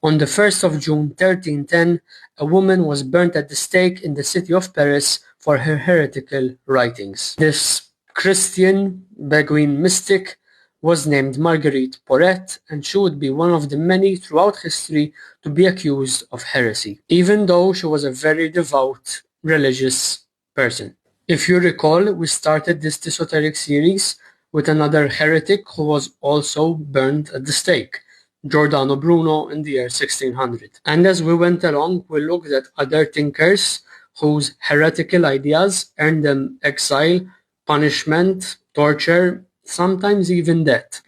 On the 1st of June 1310, a woman was burnt at the stake in the city of Paris for her heretical writings. This Christian Beguine mystic was named Marguerite Porete, and she would be one of the many throughout history to be accused of heresy, even though she was a very devout, religious person. If you recall, we started this TeaSoteric series with another heretic who was also burned at the stake, Giordano Bruno, in the year 1600. And as we went along, we looked at other thinkers whose heretical ideas earned them exile, punishment, torture, sometimes even death.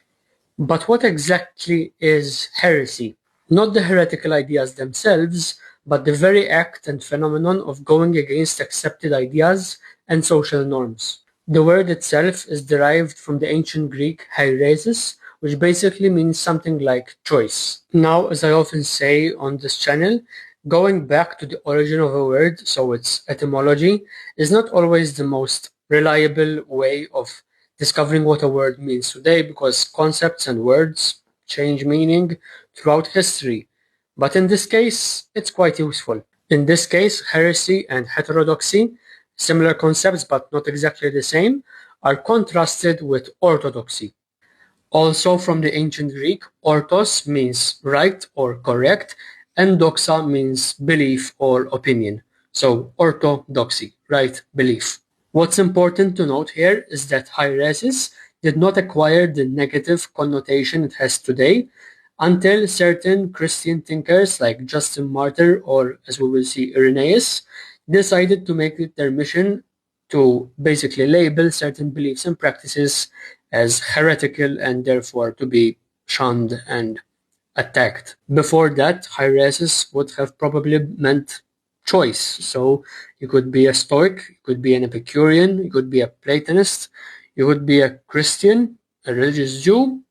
But what exactly is heresy? Not the heretical ideas themselves, but the very act and phenomenon of going against accepted ideas and social norms. The word itself is derived from the ancient Greek heresis, which basically means something like choice. Now, as I often say on this channel, going back to the origin of a word, so its etymology, is not always the most reliable way of discovering what a word means today, because concepts and words change meaning throughout history. But in this case, it's quite useful. In this case, heresy and heterodoxy, similar concepts but not exactly the same, are contrasted with orthodoxy. Also from the ancient Greek, orthos means right or correct, and doxa means belief or opinion. So orthodoxy, right belief. What's important to note here is that heresis did not acquire the negative connotation it has today until certain Christian thinkers like Justin Martyr, or as we will see, Irenaeus, decided to make it their mission to basically label certain beliefs and practices as heretical and therefore to be shunned and attacked. Before that, heresis would have probably meant choice. So you could be a Stoic, you could be an Epicurean, you could be a Platonist, you could be a Christian, a religious Jew.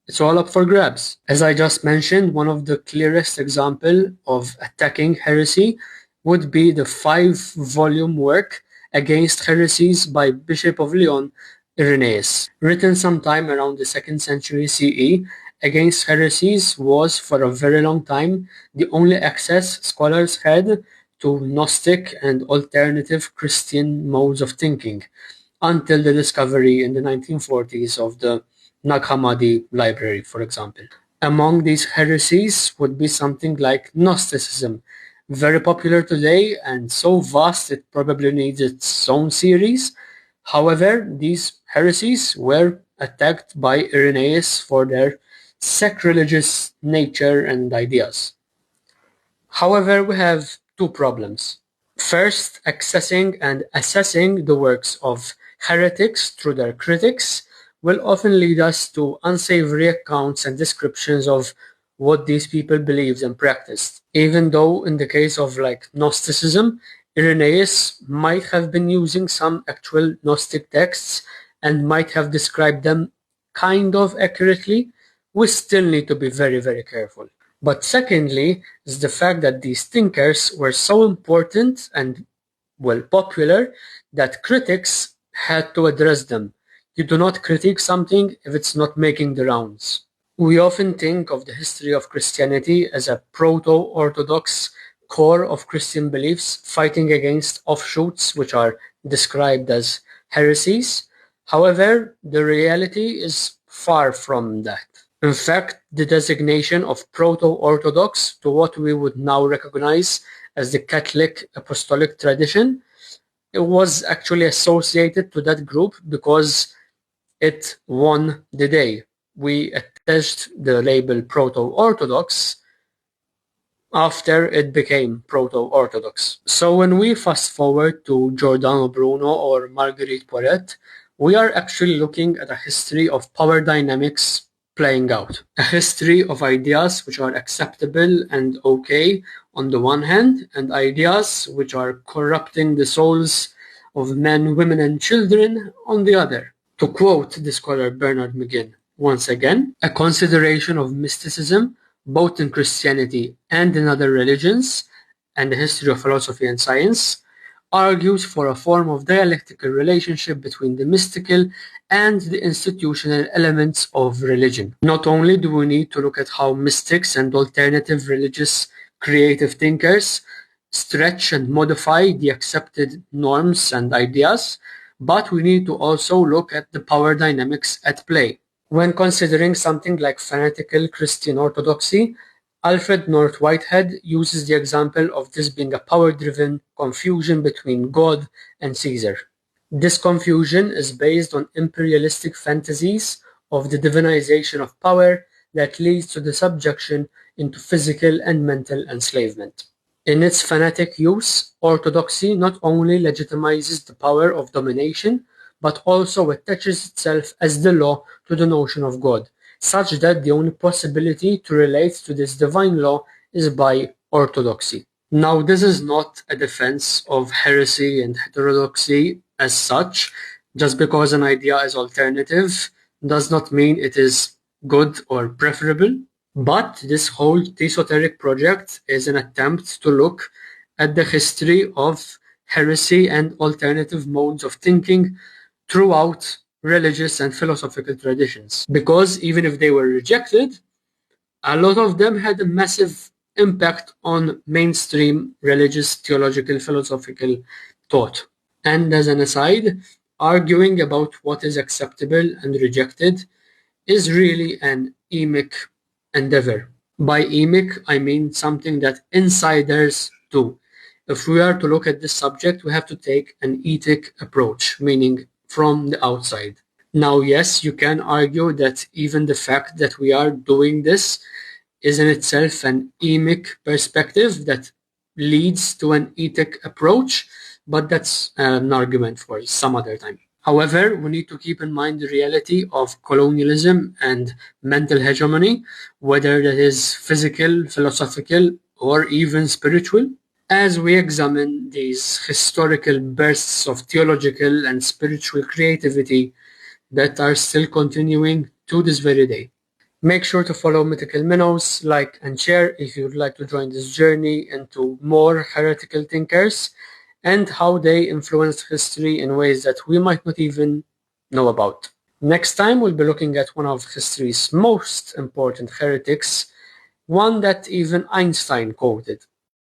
It's all up for grabs. As I just mentioned, one of the clearest examples of attacking heresy would be the 5-volume work Against Heresies by Bishop of Lyon, Irenaeus. Written sometime around the 2nd century CE, Against Heresies was for a very long time the only access scholars had to Gnostic and alternative Christian modes of thinking, until the discovery in the 1940s of the Nag Hammadi library, for example. Among these heresies would be something like Gnosticism, very popular today and so vast it probably needs its own series. However, these heresies were attacked by Irenaeus for their sacrilegious nature and ideas. However, we have two problems. First, accessing and assessing the works of heretics through their critics will often lead us to unsavory accounts and descriptions of what these people believed and practiced. Even though in the case of like Gnosticism, Irenaeus might have been using some actual Gnostic texts and might have described them kind of accurately, we still need to be very, very careful. But secondly, is the fact that these thinkers were so important and, well, popular that critics had to address them. You do not critique something if it's not making the rounds. We often think of the history of Christianity as a proto-orthodox core of Christian beliefs fighting against offshoots which are described as heresies. However, the reality is far from that. In fact, the designation of proto-orthodox to what we would now recognize as the Catholic apostolic tradition, it was actually associated to that group because it won the day. We attached the label proto-orthodox after it became proto-orthodox. So when we fast forward to Giordano Bruno or Marguerite Porete, we are actually looking at a history of power dynamics playing out. A history of ideas which are acceptable and okay on the one hand, and ideas which are corrupting the souls of men, women, and children on the other. To quote the scholar Bernard McGinn, once again, a consideration of mysticism, both in Christianity and in other religions, and the history of philosophy and science, argues for a form of dialectical relationship between the mystical and the institutional elements of religion. Not only do we need to look at how mystics and alternative religious creative thinkers stretch and modify the accepted norms and ideas, but we need to also look at the power dynamics at play. When considering something like fanatical Christian orthodoxy, Alfred North Whitehead uses the example of this being a power-driven confusion between God and Caesar. This confusion is based on imperialistic fantasies of the divinization of power that leads to the subjection into physical and mental enslavement. In its fanatic use, orthodoxy not only legitimizes the power of domination, but also attaches itself as the law to the notion of God, such that the only possibility to relate to this divine law is by orthodoxy. Now, this is not a defense of heresy and heterodoxy as such. Just because an idea is alternative does not mean it is good or preferable. But this whole TeaSoteric project is an attempt to look at the history of heresy and alternative modes of thinking throughout religious and philosophical traditions. Because even if they were rejected, a lot of them had a massive impact on mainstream religious, theological, philosophical thought. And as an aside, arguing about what is acceptable and rejected is really an emic endeavor. By emic, I mean something that insiders do. If we are to look at this subject, we have to take an ethic approach, meaning from the outside. Now, yes, you can argue that even the fact that we are doing this is in itself an emic perspective that leads to an ethic approach, but that's an argument for some other time. However, we need to keep in mind the reality of colonialism and mental hegemony, whether that is physical, philosophical, or even spiritual. As we examine these historical bursts of theological and spiritual creativity that are still continuing to this very day. Make sure to follow Mythical Minnows, like and share if you'd like to join this journey into more heretical thinkers and how they influenced history in ways that we might not even know about. Next time, we'll be looking at one of history's most important heretics, one that even Einstein quoted.